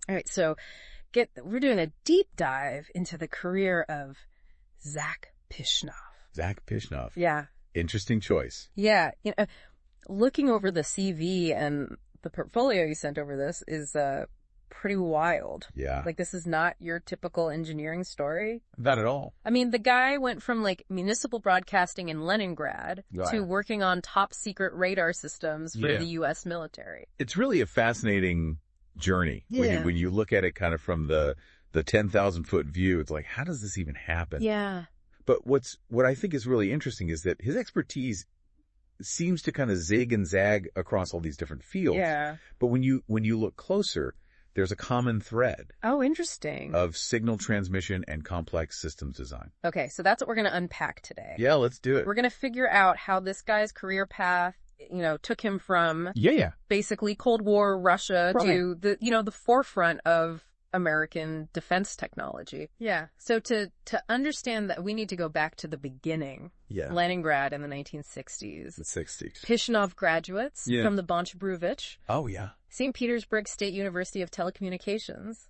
All right, so we're doing a deep dive into the career of Zak Pishnov. Zak Pishnov. Yeah. Interesting choice. Yeah. Looking over the CV and the portfolio you sent over this is pretty wild. Yeah. Like, this is not your typical engineering story. Not at all. I mean, the guy went from like municipal broadcasting in Leningrad to working on top secret radar systems for the U.S. military. It's really a fascinating journey. When you look at it kind of from the 10,000-foot view. It's like, how does this even happen? Yeah. But what I think is really interesting is that his expertise seems to kind of zig and zag across all these different fields. Yeah. But when you look closer, there's a common thread. Oh, interesting. Of signal transmission and complex systems design. Okay, so that's what we're going to unpack today. Yeah, let's do it. We're going to figure out how this guy's career path, took him from basically Cold War Russia to the forefront of American defense technology. Yeah. So to understand that, we need to go back to the beginning. Yeah. Leningrad in the 1960s. The 60s. Pishnov graduates from the Bonch-Bruevich. Oh, yeah. St-Petersburg State University of Telecommunications.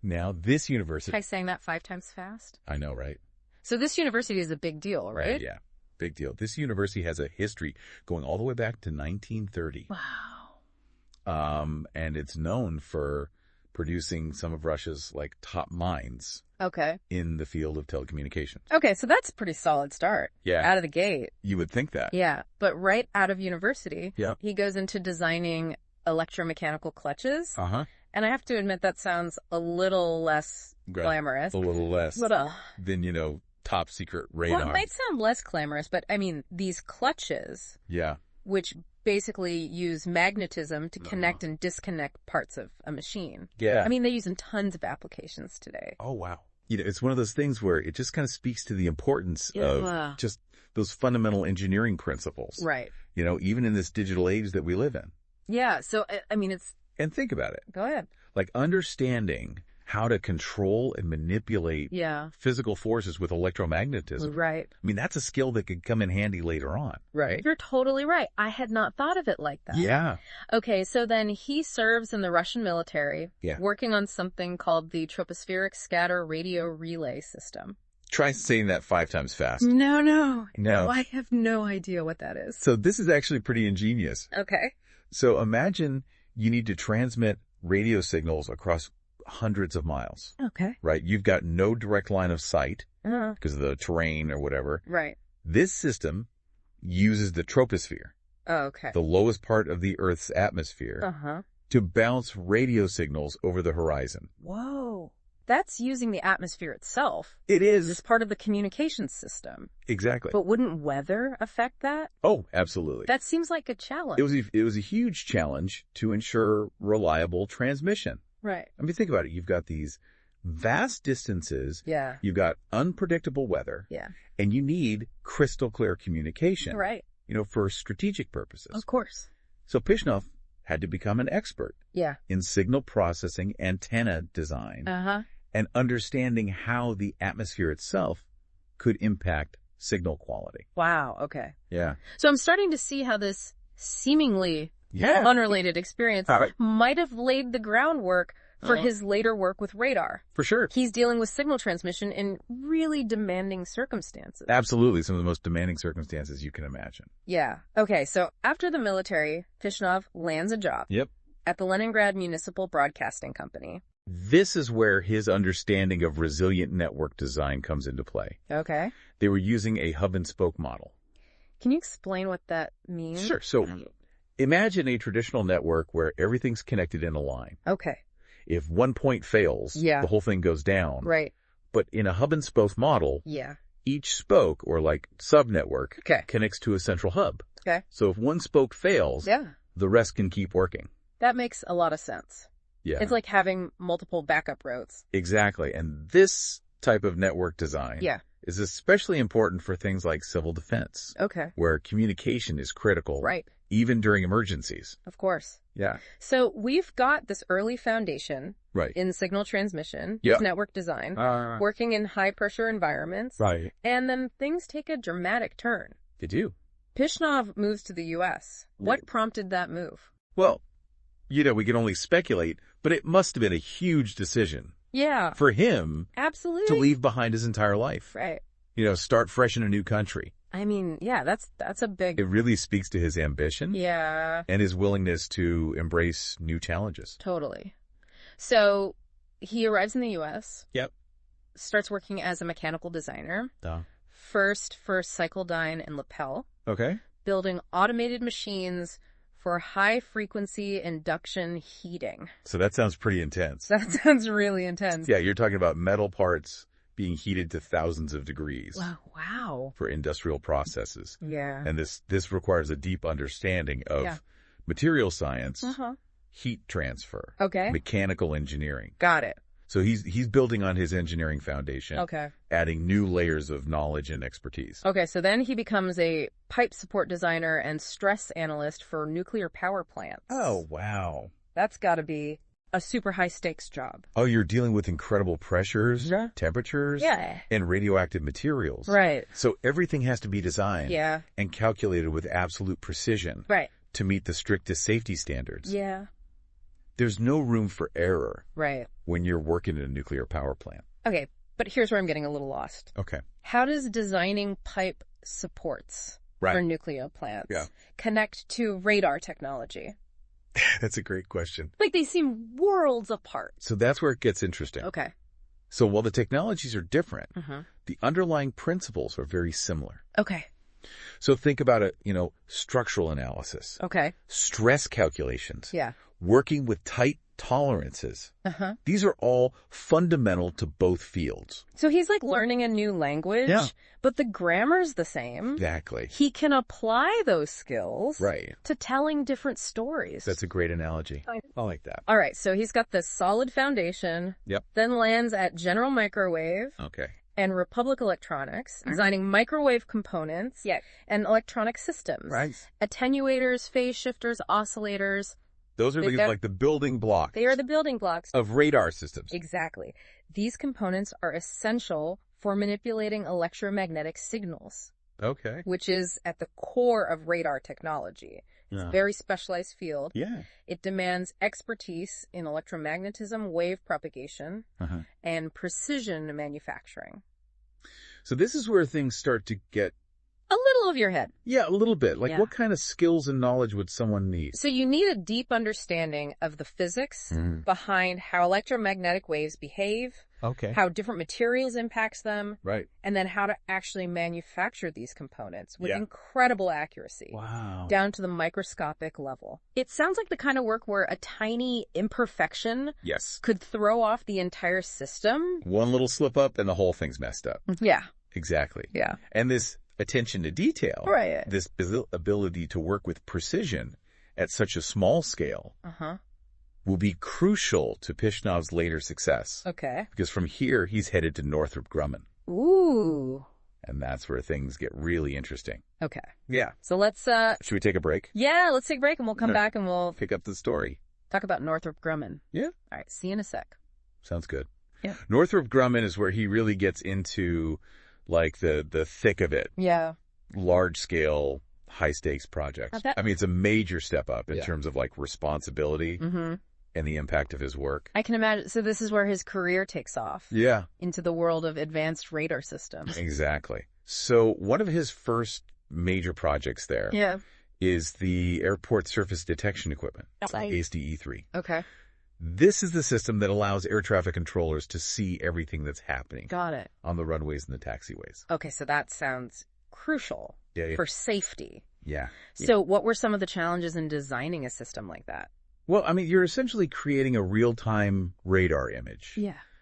Now, this university... Try saying that 5 times fast. I know, right? So this university is a big deal, right? Yeah. Big deal. This university has a history going all the way back to 1930. Wow. And it's known for producing some of Russia's top minds. Okay. In the field of telecommunications. Okay, so that's a pretty solid start. Yeah. Out of the gate. You would think that. Yeah, but right out of university, he goes into designing electromechanical clutches. Uh-huh. And I have to admit, that sounds a little less glamorous. A little less but, than, top secret radar. Well, it might sound less glamorous, but I mean, these clutches. Yeah. Which basically use magnetism to connect and disconnect parts of a machine. Yeah. I mean, they use in tons of applications today. Oh, wow. It's one of those things where it just kind of speaks to the importance of just those fundamental engineering principles. Right. Even in this digital age that we live in. Yeah. So, I mean, And think about it. Go ahead. Understanding how to control and manipulate physical forces with electromagnetism. Right. I mean, that's a skill that could come in handy later on. Right. You're totally right. I had not thought of it like that. Yeah. Okay, so then he serves in the Russian military, working on something called the tropospheric scatter radio relay system. Try saying that 5 times fast. No, I have no idea what that is. So this is actually pretty ingenious. Okay. So imagine you need to transmit radio signals across hundreds of miles. Okay. Right? You've got no direct line of sight because of the terrain or whatever. Right. This system uses the troposphere, okay, the lowest part of the Earth's atmosphere, to bounce radio signals over the horizon. Whoa. That's using the atmosphere itself. It is. It's part of the communications system. Exactly. But wouldn't weather affect that? Oh, absolutely. That seems like a challenge. It was a huge challenge to ensure reliable transmission. Right. I mean, think about it. You've got these vast distances. Yeah. You've got unpredictable weather. Yeah. And you need crystal clear communication. Right. For strategic purposes. Of course. So Pishnov had to become an expert. Yeah. In signal processing, antenna design. And understanding how the atmosphere itself could impact signal quality. Wow. Okay. Yeah. So I'm starting to see how this seemingly unrelated experience might have laid the groundwork for his later work with radar. For sure. He's dealing with signal transmission in really demanding circumstances. Absolutely. Some of the most demanding circumstances you can imagine. Yeah. Okay. So after the military, Pishnov lands a job. Yep. At the Leningrad Municipal Broadcasting Company. This is where his understanding of resilient network design comes into play. Okay. They were using a hub and spoke model. Can you explain what that means? Sure. So imagine a traditional network where everything's connected in a line. Okay. If one point fails, the whole thing goes down. Right. But in a hub and spoke model, each spoke or sub-network connects to a central hub. Okay. So if one spoke fails, the rest can keep working. That makes a lot of sense. Yeah. It's like having multiple backup roads. Exactly. And this type of network design is especially important for things like civil defense. Okay. Where communication is critical. Right. Even during emergencies. Of course. Yeah. So we've got this early foundation in signal transmission, network design, working in high pressure environments. Right. And then things take a dramatic turn. They do. Pishnov moves to the U.S. What prompted that move? Well, we can only speculate, But it must have been a huge decision. Yeah. For him. Absolutely. To leave behind his entire life. Right. Start fresh in a new country. I mean, yeah, that's a big... It really speaks to his ambition. Yeah. And his willingness to embrace new challenges. Totally. So he arrives in the U.S. Yep. Starts working as a mechanical designer. First for Cycledyne and Lapel. Okay. Building automated machines for high-frequency induction heating. So that sounds pretty intense. That sounds really intense. Yeah, you're talking about metal parts being heated to thousands of degrees. Wow. For industrial processes. Yeah. And this requires a deep understanding of material science, heat transfer, mechanical engineering. Got it. So he's building on his engineering foundation. Okay. Adding new layers of knowledge and expertise. Okay, so then he becomes a pipe support designer and stress analyst for nuclear power plants. Oh, wow. That's got to be a super high-stakes job. Oh, you're dealing with incredible pressures, temperatures, and radioactive materials. Right. So everything has to be designed and calculated with absolute precision to meet the strictest safety standards. Yeah. There's no room for error when you're working in a nuclear power plant. Okay, but here's where I'm getting a little lost. Okay. How does designing pipe supports for nuclear plants connect to radar technology? That's a great question. Like, they seem worlds apart. So that's where it gets interesting. Okay. So while the technologies are different, the underlying principles are very similar. Okay. So think about it, structural analysis. Okay. Stress calculations. Yeah. Working with tight tolerances. These are all fundamental to both fields. So he's like learning a new language, but the grammar's the same. Exactly. He can apply those skills to telling different stories. That's a great analogy. I like that. All right, so he's got this solid foundation, then lands at General Microwave and Republic Electronics, designing microwave components and electronic systems. Attenuators, phase shifters, oscillators. Those are like the building blocks. They are the building blocks of radar systems. Exactly. These components are essential for manipulating electromagnetic signals. Okay. Which is at the core of radar technology. It's a very specialized field. Yeah. It demands expertise in electromagnetism, wave propagation, and precision manufacturing. So this is where things start to get a little of your head. Yeah, a little bit. Like, what kind of skills and knowledge would someone need? So you need a deep understanding of the physics behind how electromagnetic waves behave, how different materials impacts them, and then how to actually manufacture these components with incredible accuracy. Wow. Down to the microscopic level. It sounds like the kind of work where a tiny imperfection could throw off the entire system. One little slip up and the whole thing's messed up. Yeah. Exactly. Yeah. And this attention to detail, this ability to work with precision at such a small scale will be crucial to Pishnov's later success. Okay. Because from here, he's headed to Northrop Grumman. Ooh. And that's where things get really interesting. Okay. Yeah. So let's... Should we take a break? Yeah, let's take a break and we'll come back and we'll... pick up the story. Talk about Northrop Grumman. Yeah. All right, see you in a sec. Sounds good. Yeah. Northrop Grumman is where he really gets into... like the thick of it. Yeah. Large scale, high stakes projects. I mean, it's a major step up in terms of like responsibility and the impact of his work. I can imagine. So this is where his career takes off. Yeah. Into the world of advanced radar systems. Exactly. So one of his first major projects there is the Airport Surface Detection Equipment, ASDE-3. Okay. This is the system that allows air traffic controllers to see everything that's happening. Got it. On the runways and the taxiways. Okay, so that sounds crucial for safety. Yeah. So what were some of the challenges in designing a system like that? Well, I mean, you're essentially creating a real-time radar image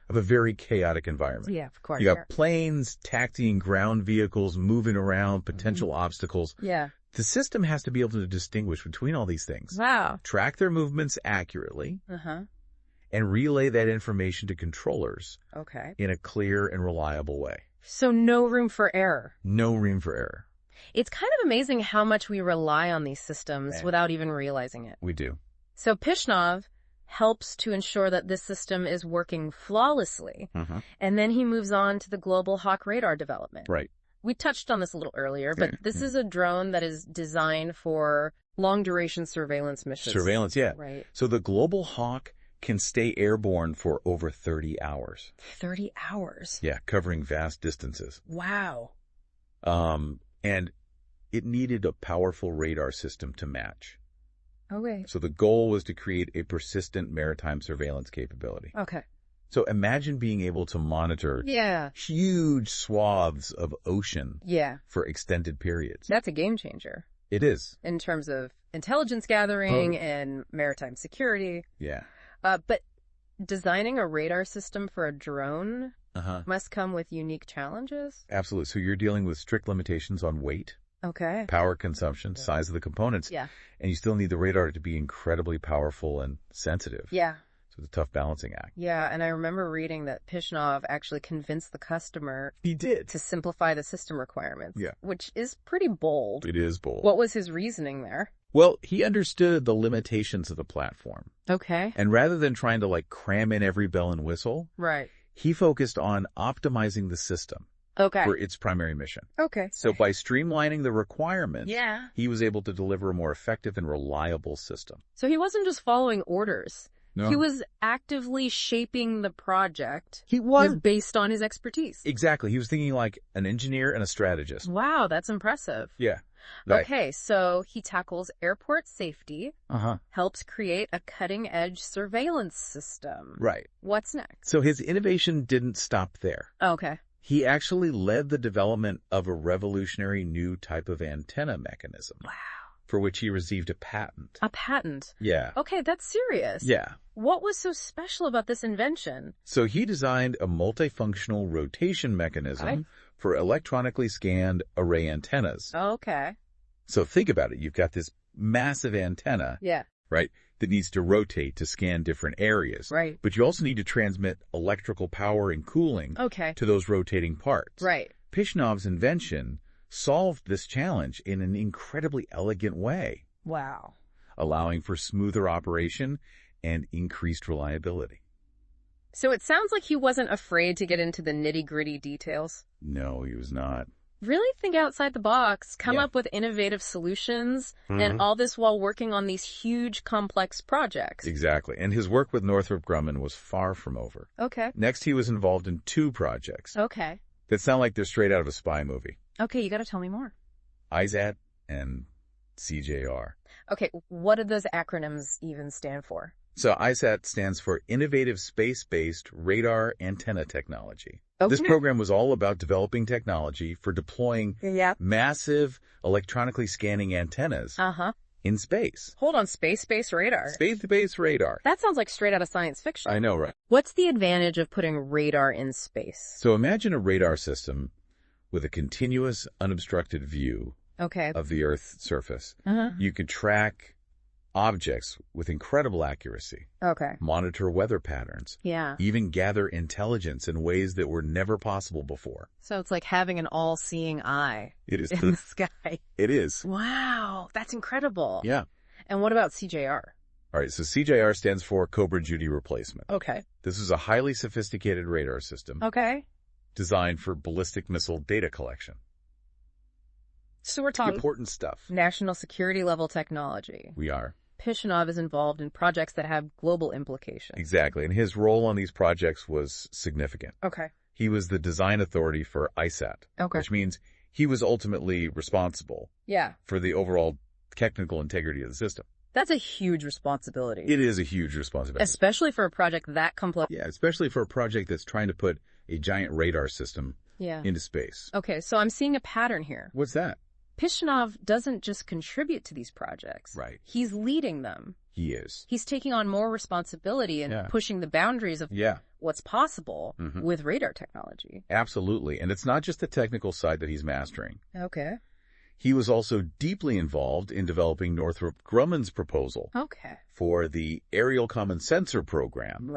of a very chaotic environment. Yeah, of course. You got planes, taxiing ground vehicles, moving around, potential obstacles. Yeah. The system has to be able to distinguish between all these things. Wow. Track their movements accurately. And relay that information to controllers. In a clear and reliable way. So no room for error. No room for error. It's kind of amazing how much we rely on these systems without even realizing it. We do. So Pishnov helps to ensure that this system is working flawlessly. And then he moves on to the global Hawk radar development. Right. We touched on this a little earlier, but this is a drone that is designed for long-duration surveillance missions. Surveillance, Right. So the Global Hawk can stay airborne for over 30 hours. 30 hours? Yeah, covering vast distances. Wow. And it needed a powerful radar system to match. Okay. So the goal was to create a persistent maritime surveillance capability. Okay. So imagine being able to monitor huge swaths of ocean for extended periods. That's a game changer. It is. In terms of intelligence gathering and maritime security. Yeah. But designing a radar system for a drone must come with unique challenges? Absolutely. So you're dealing with strict limitations on weight, power consumption, size of the components. Yeah. And you still need the radar to be incredibly powerful and sensitive. Yeah. So it's a tough balancing act. Yeah, and I remember reading that Pishnov actually convinced the customer to simplify the system requirements, which is pretty bold. It is bold. What was his reasoning there? Well, he understood the limitations of the platform. Okay. And rather than trying to cram in every bell and whistle, he focused on optimizing the system for its primary mission. Okay. So by streamlining the requirements, he was able to deliver a more effective and reliable system. So he wasn't just following orders. No. He was actively shaping the project. He was based on his expertise. Exactly. He was thinking like an engineer and a strategist. Wow, that's impressive. Yeah. Right. Okay, so he tackles airport safety, helps create a cutting-edge surveillance system. Right. What's next? So his innovation didn't stop there. Okay. He actually led the development of a revolutionary new type of antenna mechanism. Wow. For which he received a patent. A patent? Yeah. Okay, that's serious. Yeah. What was so special about this invention? So he designed a multifunctional rotation mechanism for electronically scanned array antennas. Okay. So think about it. You've got this massive antenna, right, that needs to rotate to scan different areas. Right. But you also need to transmit electrical power and cooling to those rotating parts. Right. Pishnov's invention solved this challenge in an incredibly elegant way. Wow. Allowing for smoother operation and increased reliability. So it sounds like he wasn't afraid to get into the nitty-gritty details. No, he was not. Really think outside the box, come up with innovative solutions, and all this while working on these huge, complex projects. Exactly. And his work with Northrop Grumman was far from over. Okay. Next, he was involved in 2 projects. Okay. That sound like they're straight out of a spy movie. Okay, you gotta tell me more. ISAT and CJR. Okay, what do those acronyms even stand for? So ISAT stands for Innovative Space-Based Radar Antenna Technology. Okay. This program was all about developing technology for deploying massive electronically scanning antennas in space. Hold on, space-based radar? Space-based radar. That sounds like straight out of science fiction. I know, right? What's the advantage of putting radar in space? So imagine a radar system with a continuous, unobstructed view of the Earth's surface. You could track objects with incredible accuracy. Okay. Monitor weather patterns. Yeah. Even gather intelligence in ways that were never possible before. So it's like having an all-seeing eye in the sky. It is. Wow, that's incredible. Yeah. And what about CJR? All right, so CJR stands for Cobra Judy Replacement. Okay. This is a highly sophisticated radar system. Okay. Designed for ballistic missile data collection. So we're talking important stuff. National security level technology. We are. Pishnov is involved in projects that have global implications. Exactly, and his role on these projects was significant. Okay. He was the design authority for ISAT, which means he was ultimately responsible for the overall technical integrity of the system. That's a huge responsibility. It is a huge responsibility. Especially for a project that complex. Yeah, especially for a project that's trying to put a giant radar system into space. Okay, so I'm seeing a pattern here. What's that? Pishnov doesn't just contribute to these projects. Right. He's leading them. He is. He's taking on more responsibility and pushing the boundaries of what's possible with radar technology. Absolutely. And it's not just the technical side that he's mastering. Okay. He was also deeply involved in developing Northrop Grumman's proposal for the Aerial Common Sensor Program,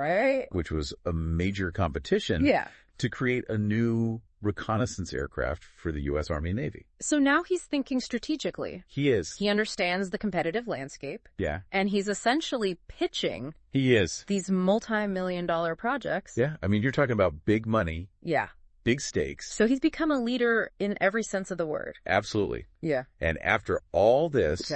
which was a major competition to create a new reconnaissance aircraft for the U.S. Army and Navy. So now he's thinking strategically. He is. He understands the competitive landscape. Yeah. And he's essentially pitching these multi-million-dollar projects. Yeah. I mean, you're talking about big money. Yeah. Big stakes. So he's become a leader in every sense of the word. Absolutely. Yeah. And after all this,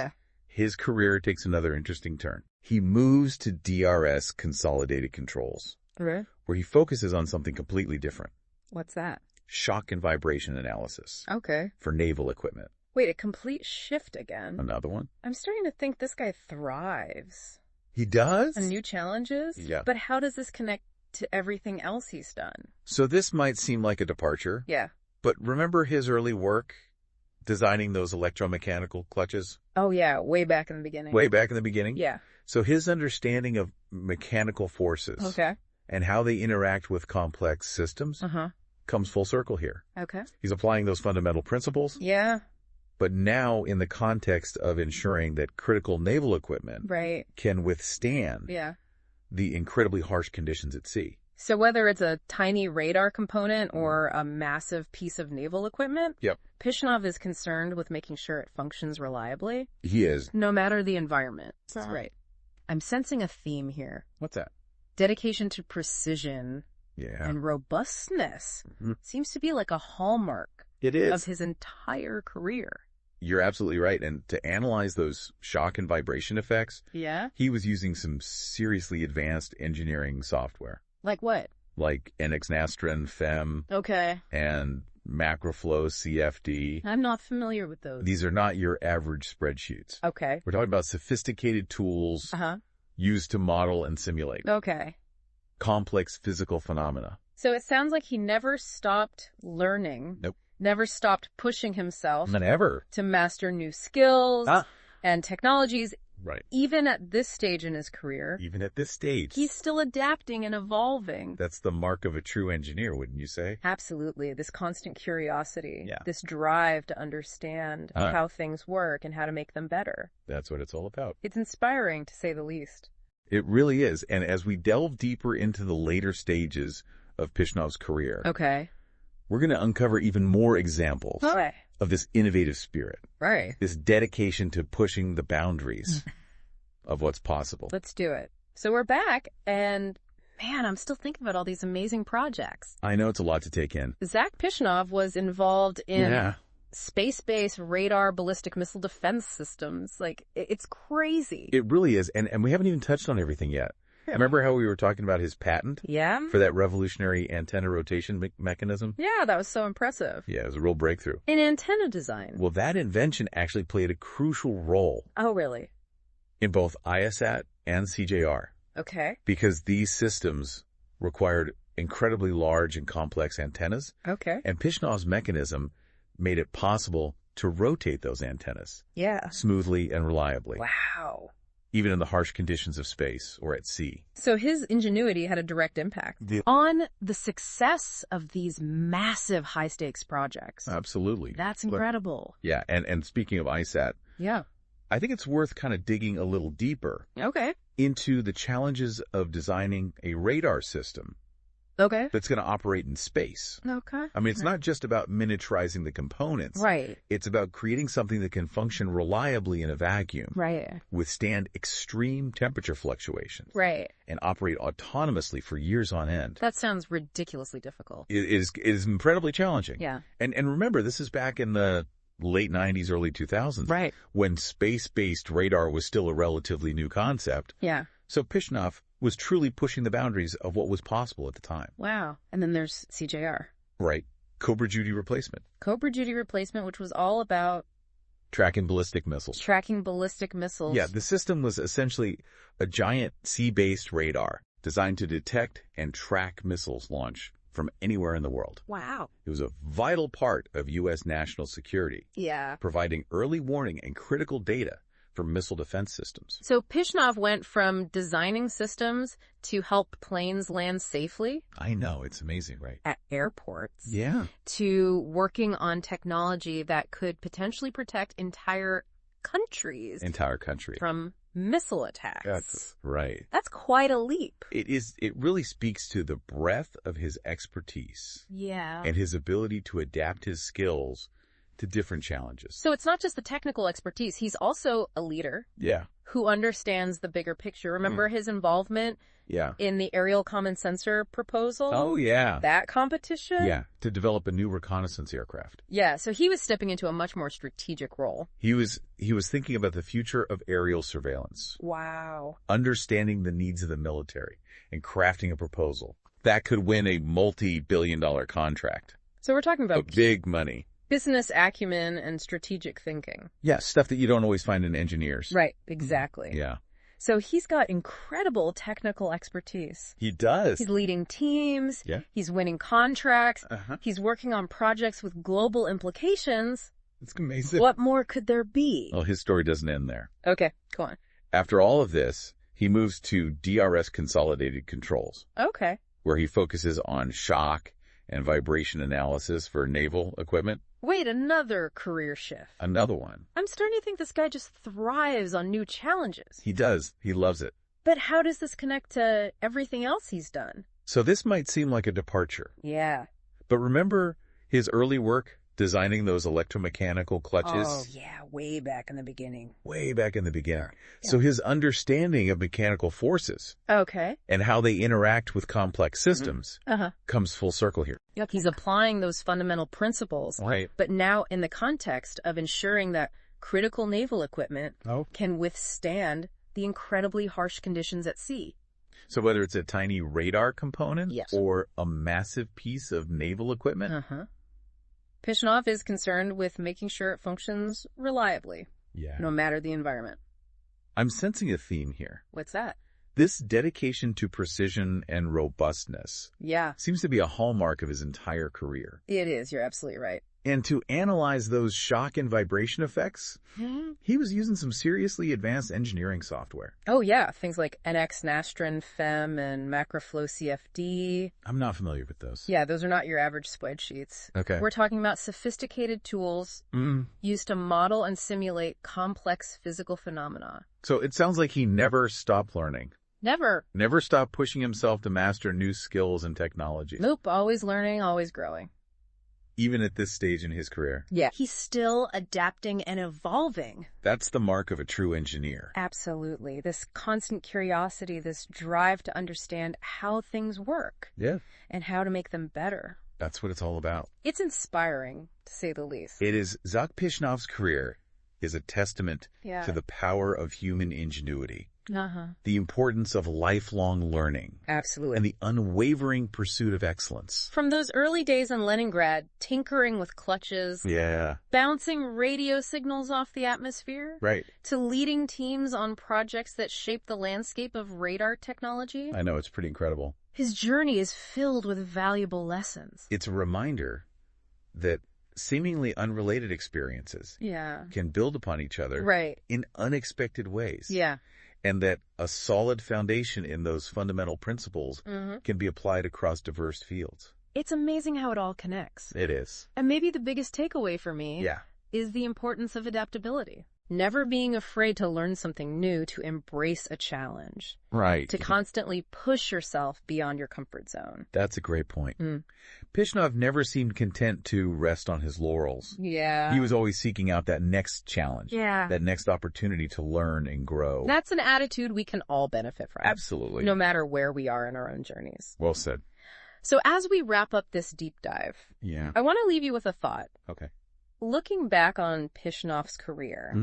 his career takes another interesting turn. He moves to DRS Consolidated Controls, where he focuses on something completely different. What's that? Shock and vibration analysis. Okay. For naval equipment. Wait, a complete shift again. Another one? I'm starting to think this guy thrives. He does? On new challenges? Yeah. But how does this connect to everything else he's done? So this might seem like a departure. Yeah. But remember his early work designing those electromechanical clutches? Oh, yeah. Way back in the beginning. Way back in the beginning? Yeah. So his understanding of mechanical forces. Okay. And how they interact with complex systems comes full circle here. Okay. He's applying those fundamental principles. Yeah. But now in the context of ensuring that critical naval equipment can withstand the incredibly harsh conditions at sea. So whether it's a tiny radar component or a massive piece of naval equipment, Pishnov is concerned with making sure it functions reliably. He is. No matter the environment. That's right. I'm sensing a theme here. What's that? Dedication to precision and robustness seems to be like a hallmark of his entire career. You're absolutely right. And to analyze those shock and vibration effects, he was using some seriously advanced engineering software. Like what? Like NX-Nastran, FEM. Okay. And MacroFlow, CFD. I'm not familiar with those. These are not your average spreadsheets. Okay. We're talking about sophisticated tools used to model and simulate. Okay. Complex physical phenomena. So it sounds like he never stopped learning. Nope. Never stopped pushing himself. Never. To master new skills and technologies. Right. Even at this stage in his career. Even at this stage. He's still adapting and evolving. That's the mark of a true engineer, wouldn't you say? Absolutely. This constant curiosity. Yeah. This drive to understand how things work and how to make them better. That's what it's all about. It's inspiring, to say the least. It really is. And as we delve deeper into the later stages of Pishnov's career, we're going to uncover even more examples of this innovative spirit. Right. This dedication to pushing the boundaries of what's possible. Let's do it. So we're back, and man, I'm still thinking about all these amazing projects. I know it's a lot to take in. Zak Pishnov was involved in space-based radar ballistic missile defense systems. Like, it's crazy. It really is. And we haven't even touched on everything yet. Remember how we were talking about his patent? Yeah. For that revolutionary antenna rotation mechanism? Yeah, that was so impressive. Yeah, it was a real breakthrough. In antenna design. Well, that invention actually played a crucial role. Oh, really? In both ISAT and CJR. Okay. Because these systems required incredibly large and complex antennas. Okay. And Pishnov's mechanism made it possible to rotate those antennas. Yeah. Smoothly and reliably. Wow. Even in the harsh conditions of space or at sea. So his ingenuity had a direct impact on the success of these massive high-stakes projects. Absolutely. That's incredible. Yeah, and speaking of ISAT, I think it's worth kind of digging a little deeper into the challenges of designing a radar system that's going to operate in space. Okay. I mean, it's not just about miniaturizing the components. Right. It's about creating something that can function reliably in a vacuum. Right. Withstand extreme temperature fluctuations. Right. And operate autonomously for years on end. That sounds ridiculously difficult. It is incredibly challenging. Yeah. And remember, this is back in the late 90s, early 2000s. Right. When space-based radar was still a relatively new concept. Yeah. So Pishnov was truly pushing the boundaries of what was possible at the time. Wow. And then there's CJR. Right. Cobra Duty Replacement. Cobra Duty Replacement, which was all about tracking ballistic missiles. Tracking ballistic missiles. Yeah, the system was essentially a giant sea-based radar designed to detect and track missiles launch from anywhere in the world. Wow. It was a vital part of U.S. national security. Yeah. Providing early warning and critical data for missile defense systems. So Pishnov went from designing systems to help planes land safely. I know, it's amazing, right? At airports. Yeah. To working on technology that could potentially protect entire countries. Entire country. From missile attacks. That's right. That's quite a leap. It is. It really speaks to the breadth of his expertise. Yeah. And his ability to adapt his skills to different challenges. So it's not just the technical expertise. He's also a leader. Yeah. Who understands the bigger picture. Remember his involvement Yeah. In the aerial common sensor proposal. Oh, yeah. That competition? Yeah, to develop a new reconnaissance aircraft. Yeah, so he was stepping into a much more strategic role. He was thinking about the future of aerial surveillance. Wow. Understanding the needs of the military and crafting a proposal that could win a multi-billion-dollar contract. So we're talking about big money. Business acumen and strategic thinking. Yeah, stuff that you don't always find in engineers. Right, exactly. Yeah. So he's got incredible technical expertise. He does. He's leading teams. Yeah. He's winning contracts. He's working on projects with global implications. It's amazing. What more could there be? Well, his story doesn't end there. Okay, go on. After all of this, he moves to DRS Consolidated Controls. Okay. Where he focuses on shock and vibration analysis for naval equipment. Wait, another career shift. Another one. I'm starting to think this guy just thrives on new challenges. He does. He loves it. But how does this connect to everything else he's done? So this might seem like a departure. Yeah. But remember his early work designing those electromechanical clutches? Oh, yeah, way back in the beginning. Way back in the beginning. Yeah. So his understanding of mechanical forces and how they interact with complex systems comes full circle here. Yep, he's applying those fundamental principles, right? But now in the context of ensuring that critical naval equipment can withstand the incredibly harsh conditions at sea. So whether it's a tiny radar component or a massive piece of naval equipment, Pishnov is concerned with making sure it functions reliably, no matter the environment. I'm sensing a theme here. What's that? This dedication to precision and robustness seems to be a hallmark of his entire career. It is. You're absolutely right. And to analyze those shock and vibration effects, he was using some seriously advanced engineering software. Oh, yeah. Things like NX Nastran FEM and MacroFlow CFD. I'm not familiar with those. Yeah, those are not your average spreadsheets. Okay. We're talking about sophisticated tools used to model and simulate complex physical phenomena. So it sounds like he never stopped learning. Never. Never stopped pushing himself to master new skills and technologies. Nope. Always learning, always growing. Even at this stage in his career. Yeah. He's still adapting and evolving. That's the mark of a true engineer. Absolutely. This constant curiosity, this drive to understand how things work. Yeah. And how to make them better. That's what it's all about. It's inspiring, to say the least. It is. Zak Pishnov's career is a testament to the power of human ingenuity. The importance of lifelong learning. Absolutely. And the unwavering pursuit of excellence. From those early days in Leningrad, tinkering with clutches. Yeah. Bouncing radio signals off the atmosphere. Right. To leading teams on projects that shape the landscape of radar technology. I know, it's pretty incredible. His journey is filled with valuable lessons. It's a reminder that seemingly unrelated experiences can build upon each other in unexpected ways. Yeah. And that a solid foundation in those fundamental principles can be applied across diverse fields. It's amazing how it all connects. It is. And maybe the biggest takeaway for me is the importance of adaptability. Never being afraid to learn something new, to embrace a challenge. Right. To constantly push yourself beyond your comfort zone. That's a great point. Pishnov never seemed content to rest on his laurels. Yeah. He was always seeking out that next challenge. Yeah. That next opportunity to learn and grow. That's an attitude we can all benefit from. Absolutely. No matter where we are in our own journeys. Well said. So as we wrap up this deep dive, I want to leave you with a thought. Okay. Looking back on Pishnov's career,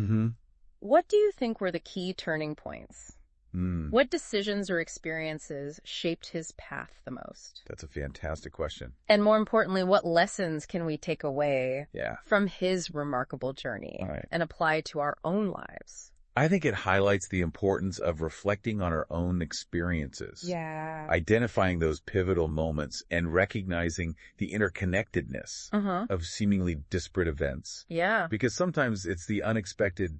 what do you think were the key turning points? What decisions or experiences shaped his path the most? That's a fantastic question. And more importantly, what lessons can we take away from his remarkable journey and apply to our own lives? I think it highlights the importance of reflecting on our own experiences. Yeah. Identifying those pivotal moments and recognizing the interconnectedness of seemingly disparate events. Yeah. Because sometimes it's the unexpected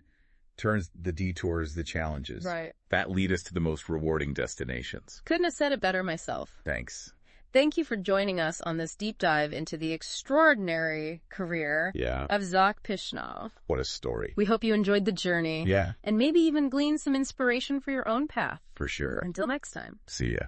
turns, the detours, the challenges. Right. That lead us to the most rewarding destinations. Couldn't have said it better myself. Thanks. Thank you for joining us on this deep dive into the extraordinary career of Zak Pishnov. What a story. We hope you enjoyed the journey. Yeah. And maybe even gleaned some inspiration for your own path. For sure. Until next time. See ya.